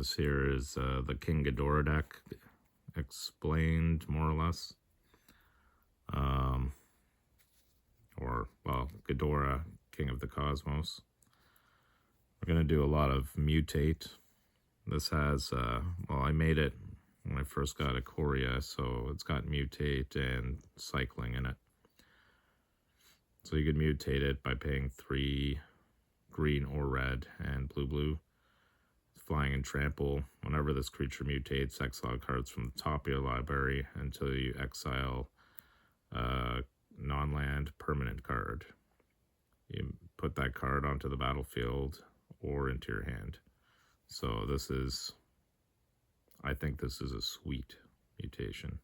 This here is the King Ghidorah deck, explained more or less. Well, Ghidorah, King of the Cosmos. We're going to do a lot of Mutate. This has, well, I made it when I first got Ikoria, so it's got Mutate and Cycling in it. So you could mutate it by paying 3 green or red and blue. Flying and trample. Whenever this creature mutates, exile cards from the top of your library until you exile a non-land permanent card. You put that card onto the battlefield or into your hand. So this is, I think this is a sweet mutation.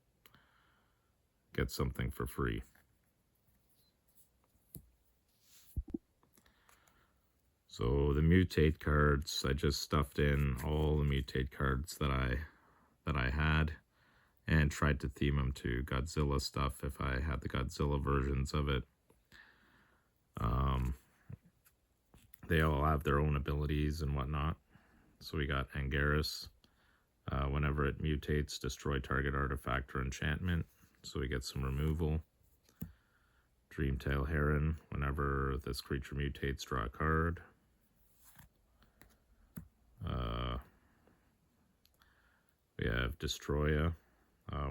Get something for free. So the Mutate cards, I just stuffed in all the Mutate cards that I had and tried to theme them to Godzilla stuff if I had the Godzilla versions of it. They all have their own abilities and whatnot. So we got Anguirus. Whenever it mutates, destroy target artifact or enchantment. So we get some removal. Dreamtail Heron. Whenever this creature mutates, draw a card. We have Destroya.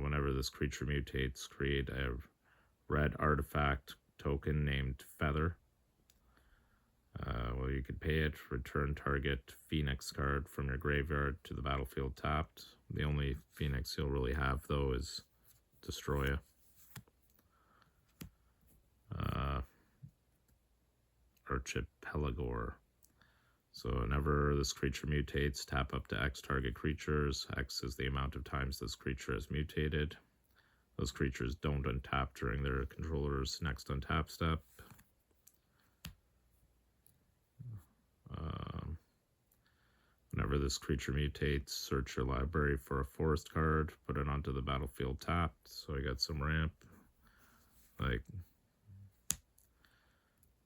Whenever this creature mutates, create a red artifact token named Feather. Well, you could pay it, return target Phoenix card from your graveyard to the battlefield tapped. The only Phoenix you'll really have, though, is Destroya. Archipelagor. So whenever this creature mutates, tap up to X target creatures. X is the amount of times this creature has mutated. Those creatures don't untap during their controller's next untap step. Whenever this creature mutates, search your library for a forest card, put it onto the battlefield tapped. So I got some ramp. Like,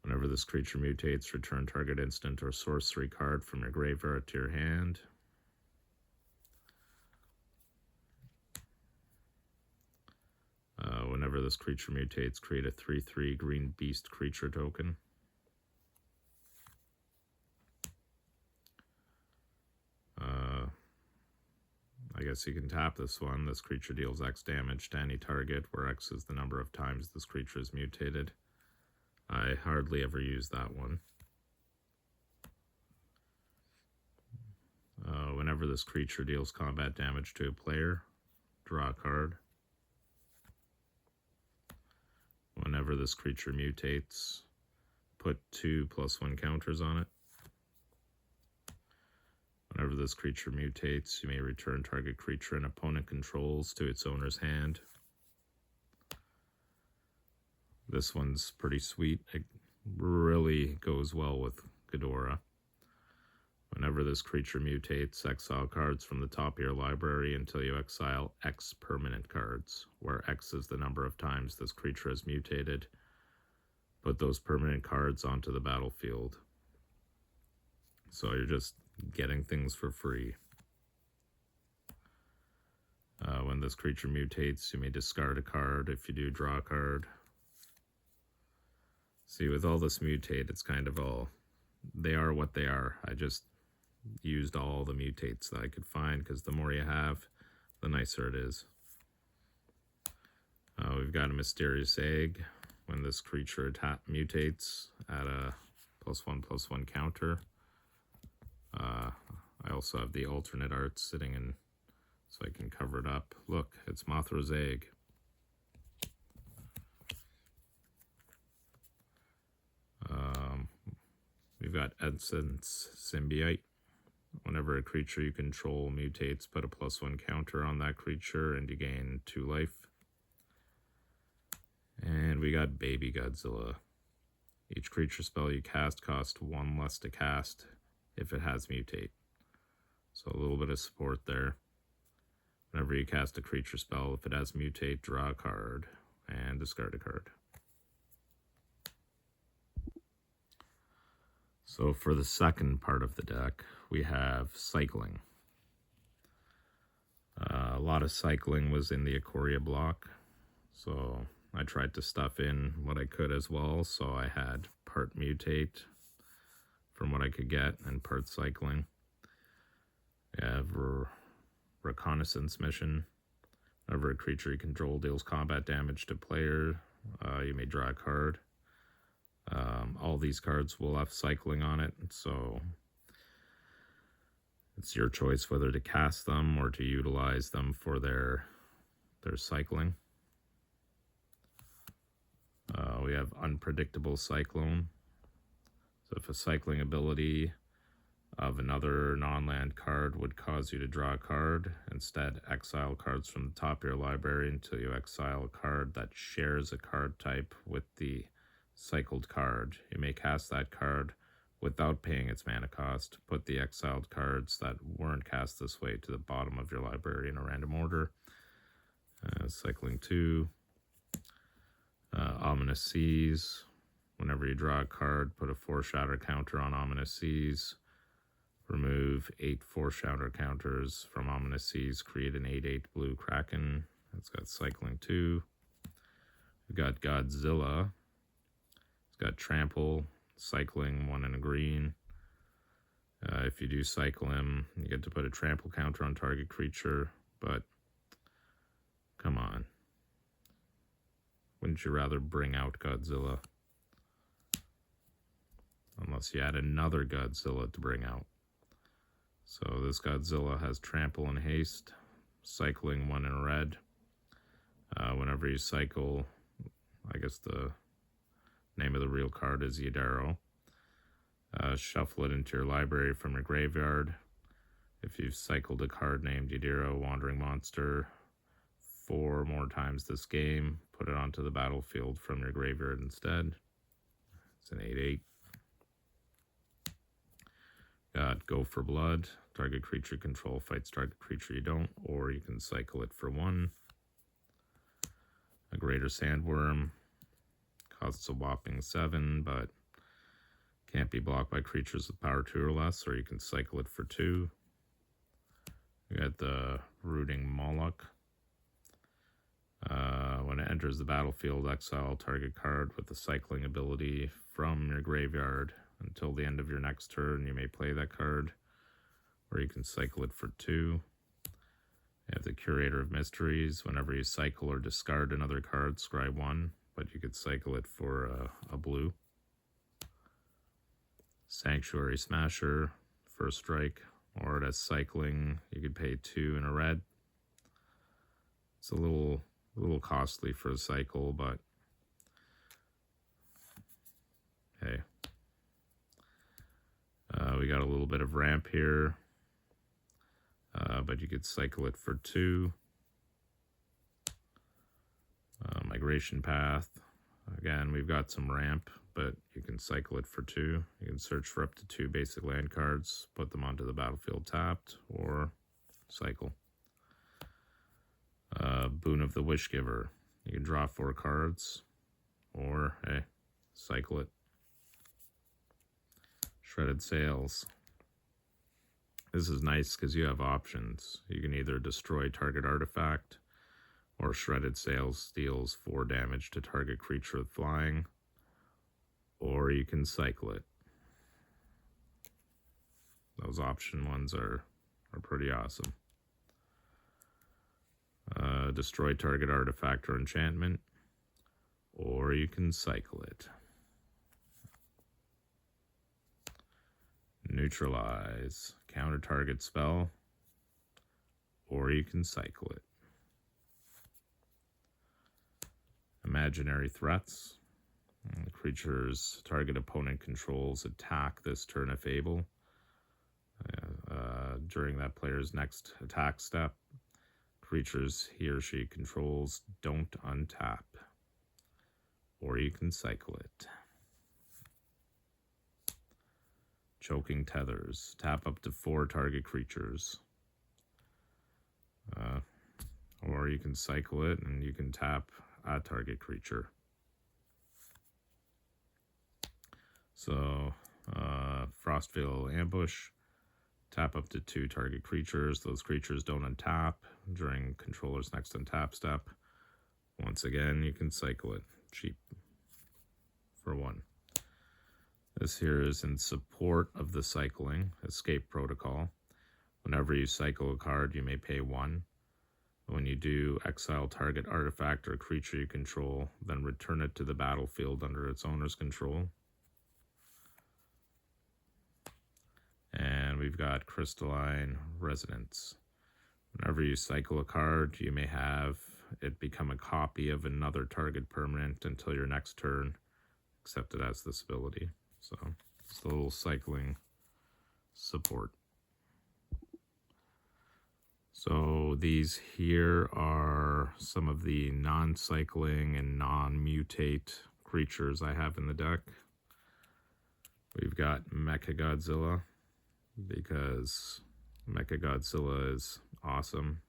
whenever this creature mutates, return target instant or sorcery card from your graveyard to your hand. Whenever this creature mutates, create a 3/3 green beast creature token. I guess you can tap this one. This creature deals X damage to any target, where X is the number of times this creature is mutated. I hardly ever use that one. Whenever this creature deals combat damage to a player, draw a card. Whenever this creature mutates, put 2/+1 counters on it. Whenever this creature mutates, you may return target creature an opponent controls to its owner's hand. This one's pretty sweet. It really goes well with Ghidorah. Whenever this creature mutates, exile cards from the top of your library until you exile X permanent cards, where X is the number of times this creature has mutated. Put those permanent cards onto the battlefield. So you're just getting things for free. When this creature mutates, you may discard a card. If you do, draw a card. See, with all this mutate, it's kind of all, they are what they are. I just used all the mutates that I could find, because the more you have, the nicer it is. We've got a Mysterious Egg. When this creature mutates, add a +1/+1 counter. I also have the alternate art sitting in, so I can cover it up. Look, it's Mothra's Egg. We've got Essence Symbiote. Whenever a creature you control mutates, put a +1 counter on that creature and you gain 2 life. And we got Baby Godzilla. Each creature spell you cast costs 1 less to cast if it has mutate. So a little bit of support there. Whenever you cast a creature spell, if it has mutate, draw a card and discard a card. So for the second part of the deck, we have Cycling. A lot of cycling was in the Ikoria block, so I tried to stuff in what I could as well. So I had part Mutate from what I could get and part cycling. We have Reconnaissance Mission. Whenever a creature you control deals combat damage to player, you may draw a card. All these cards will have cycling on it, so it's your choice whether to cast them or to utilize them for their cycling. We have Unpredictable Cyclone. So if a cycling ability of another non-land card would cause you to draw a card, instead exile cards from the top of your library until you exile a card that shares a card type with the cycled card. You may cast that card without paying its mana cost. Put the exiled cards that weren't cast this way to the bottom of your library in a random order. Cycling 2. Ominous Seas. Whenever you draw a card, put a Foreshadow counter on Ominous Seas. Remove 8 Foreshadow counters from Ominous Seas. Create an 8/8 blue Kraken. It's got cycling 2. We've got Godzilla. It's got trample, cycling 1 and a green. If you do cycle him, you get to put a trample counter on target creature, but come on. Wouldn't you rather bring out Godzilla? Unless you had another Godzilla to bring out. So this Godzilla has trample and haste, cycling 1 in red. Whenever you cycle, I guess the name of the real card is Ghidorah. Shuffle it into your library from your graveyard. If you've cycled a card named Ghidorah Wandering Monster 4 more times this game, put it onto the battlefield from your graveyard instead. It's an 8/8. Got Go for Blood. Target creature control fights target creature you don't, or you can cycle it for 1. A Greater Sandworm. Costs a whopping 7, but can't be blocked by creatures with power 2 or less, or you can cycle it for 2. We got the Rooting Moloch. When it enters the battlefield, exile target card with the cycling ability from your graveyard until the end of your next turn. You may play that card, or you can cycle it for 2. You have the Curator of Mysteries. Whenever you cycle or discard another card, scry 1, but you could cycle it for a blue. Sanctuary Smasher, first strike, or it has cycling. You could pay 2 in a red. It's a little costly for a cycle, but hey. We got a little bit of ramp here, but you could cycle it for 2. Migration Path. Again, we've got some ramp, but you can cycle it for 2. You can search for up to 2 basic land cards, put them onto the battlefield tapped, or cycle. Boon of the Wishgiver. You can draw 4 cards, or, hey, cycle it. Shredded Sails. This is nice because you have options. You can either destroy target artifact, or Shredded Sails deals 4 damage to target creature with flying, or you can cycle it. Those option ones are pretty awesome. Destroy target artifact or enchantment, or you can cycle it. Neutralize. Counter target spell, or you can cycle it. Imaginary Threats. Creatures target opponent controls attack this turn if able. During that player's next attack step, creatures he or she controls don't untap, or you can cycle it. Choking Tethers. Tap up to 4 target creatures. Or you can cycle it and you can tap a target creature. So, Frostvale Ambush. Tap up to 2 target creatures. Those creatures don't untap during controller's next untap step. Once again, you can cycle it cheap for 1. This here is in support of the cycling escape protocol. Whenever you cycle a card, you may pay 1. When you do, exile target artifact or creature you control, then return it to the battlefield under its owner's control. And we've got Crystalline Resonance. Whenever you cycle a card, you may have it become a copy of another target permanent until your next turn, except it has this ability. So it's a little cycling support. So these here are some of the non-cycling and non-mutate creatures I have in the deck. We've got Mechagodzilla, because Mechagodzilla is awesome.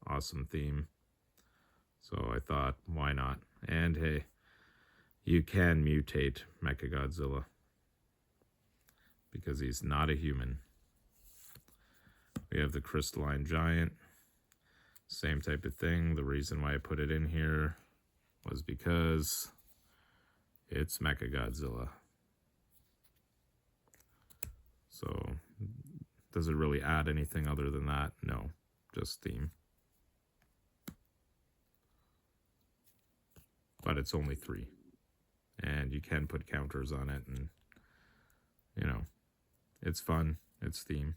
Awesome theme. So I thought, why not? And hey, you can mutate Mechagodzilla, because he's not a human. We have the Crystalline Giant. Same type of thing. The reason why I put it in here was because it's Mechagodzilla. So, does it really add anything other than that? No, just theme. But it's only 3. And you can put counters on it, and, you know, it's fun. It's theme.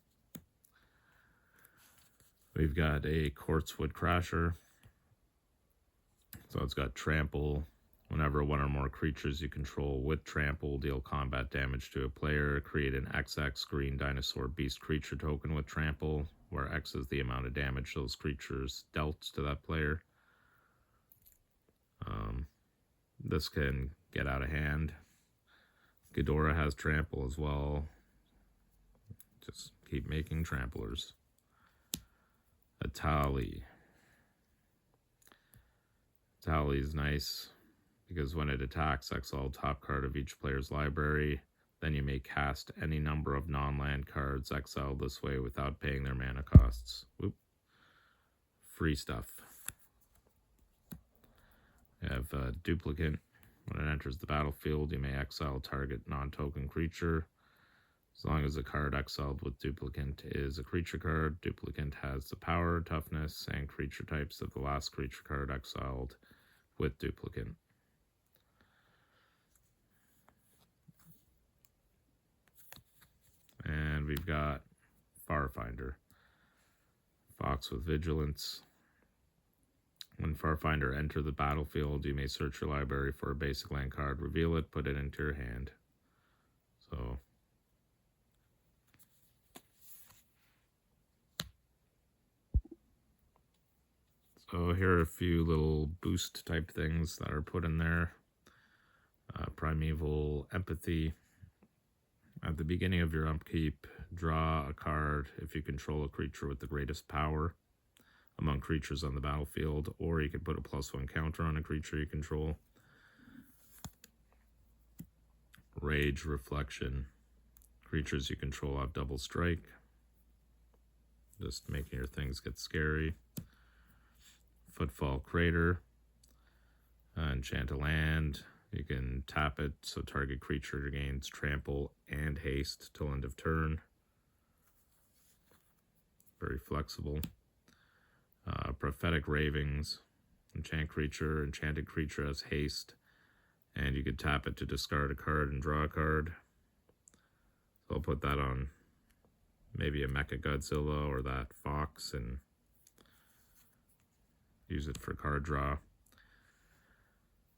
We've got a Quartzwood Crasher. So it's got Trample. Whenever 1 or more creatures you control with Trample deal combat damage to a player, create an XX green dinosaur beast creature token with Trample, where X is the amount of damage those creatures dealt to that player. This can get out of hand. Ghidorah has Trample as well. Just keep making tramplers. Atali. Atali is nice because when it attacks, exile top card of each player's library. Then you may cast any number of non-land cards exiled this way without paying their mana costs. Whoop. Free stuff. You have Duplicate. When it enters the battlefield, you may exile target non-token creature. As long as a card exiled with Duplicate is a creature card, Duplicate has the power, toughness, and creature types of the last creature card exiled with Duplicate. And we've got Farfinder. Fox with Vigilance. When Farfinder enters the battlefield, you may search your library for a basic land card, reveal it, put it into your hand. So here are a few little boost type things that are put in there. Primeval Empathy. At the beginning of your upkeep, draw a card if you control a creature with the greatest power among creatures on the battlefield, or you can put a +1 counter on a creature you control. Rage Reflection. Creatures you control have double strike. Just making your things get scary. Footfall Crater. Enchant a land. You can tap it so target creature gains trample and haste till end of turn. Very flexible. Prophetic Ravings. Enchanted creature has haste, and you could tap it to discard a card and draw a card. So I'll put that on maybe a Mechagodzilla or that Fox and use it for card draw.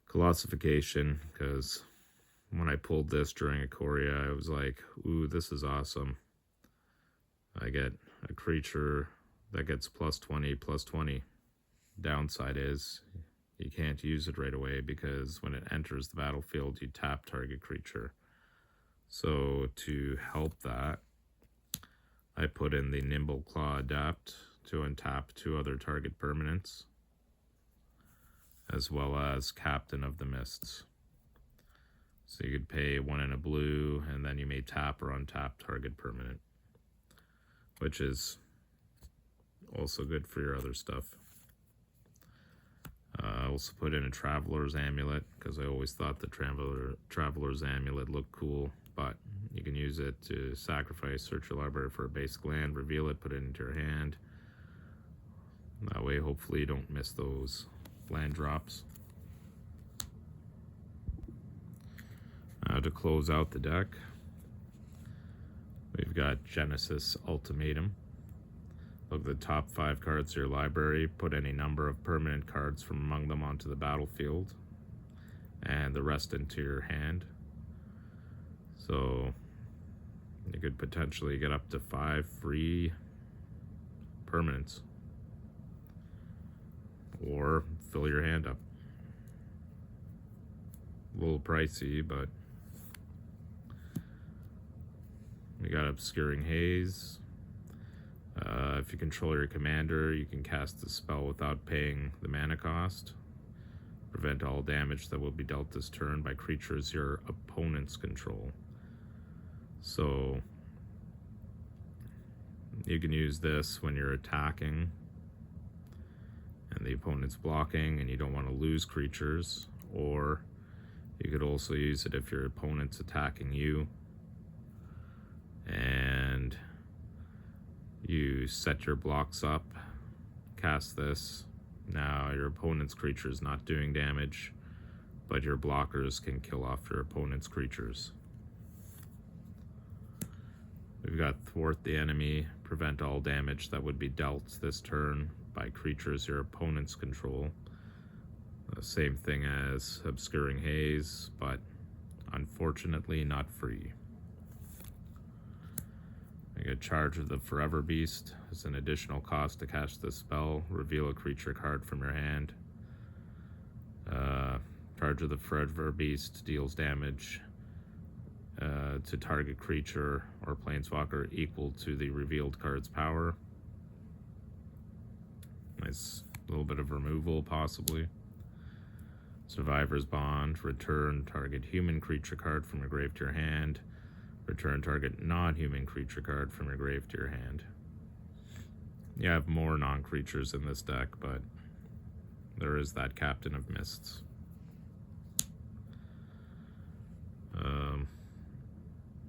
Colossification, because when I pulled this during Ikoria, I was like, ooh, this is awesome. I get a creature that gets +20/+20. Downside is you can't use it right away because when it enters the battlefield, you tap target creature. So to help that, I put in the Nimble Claw Adapt to untap 2 other target permanents, as well as Captain of the Mists. So you could pay 1 in a blue, and then you may tap or untap target permanent. which is also good for your other stuff. I also put in a Traveler's Amulet because I always thought the Traveler's Amulet looked cool, but you can use it to sacrifice, search your library for a basic land, reveal it, put it into your hand. That way, hopefully, you don't miss those land drops. To close out the deck, we've got Genesis Ultimatum. Look at the top 5 cards of your library, put any number of permanent cards from among them onto the battlefield, and the rest into your hand. So you could potentially get up to 5 free permanents, or fill your hand up. A little pricey, but we got Obscuring Haze. If you control your commander, you can cast the spell without paying the mana cost. Prevent all damage that will be dealt this turn by creatures your opponents control. So you can use this when you're attacking and the opponent's blocking and you don't want to lose creatures, or you could also use it if your opponent's attacking you and you set your blocks up, cast this. Now your opponent's creature is not doing damage, but your blockers can kill off your opponent's creatures. We've got Thwart the Enemy, prevent all damage that would be dealt this turn by creatures your opponents control. The same thing as Obscuring Haze, but unfortunately not free. I get Charge of the Forever Beast. It's an additional cost to cast this spell. Reveal a creature card from your hand. Charge of the Forever Beast deals damage to target creature or planeswalker equal to the revealed card's power. Nice little bit of removal, possibly. Survivor's Bond. Return target human creature card from your grave to your hand. Return target non-human creature card from your grave to your hand. You have more non-creatures in this deck, but there is that Captain of Mists.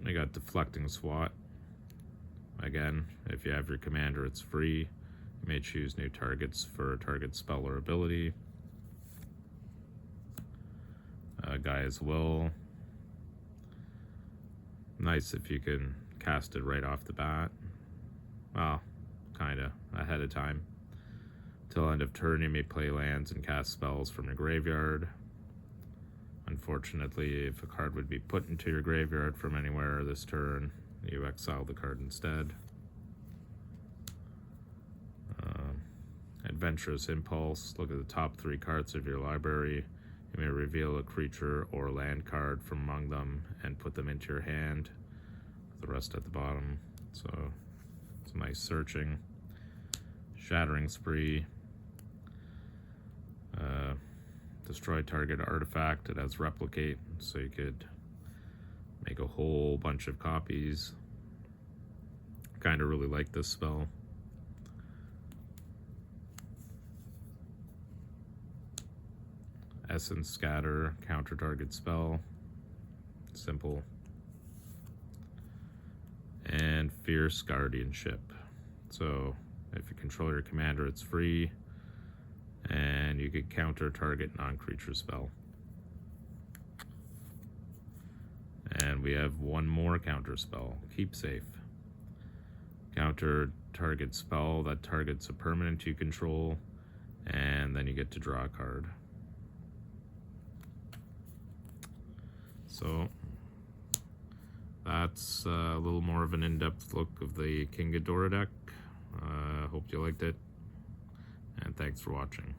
I got Deflecting Swat. Again, if you have your commander, it's free. You may choose new targets for a target spell or ability. Gaia's Will. Nice if you can cast it right off the bat. Well, kinda ahead of time. Till end of turn, you may play lands and cast spells from your graveyard. Unfortunately, if a card would be put into your graveyard from anywhere this turn, you exile the card instead. Adventurous Impulse. Look at the top 3 cards of your library. You may reveal a creature or land card from among them and put them into your hand. The rest at the bottom. So it's nice searching. Shattering Spree. Destroy target artifact. It has Replicate, so you could make a whole bunch of copies. Kind of really like this spell. Essence Scatter, counter target spell. Simple. And Fierce Guardianship. So if you control your commander, it's free. And you could counter target non-creature spell. And we have one more counter spell, Keep Safe. Counter target spell that targets a permanent you control, and then you get to draw a card. So that's a little more of an in-depth look of the King Ghidorah deck. Hope you liked it, and thanks for watching.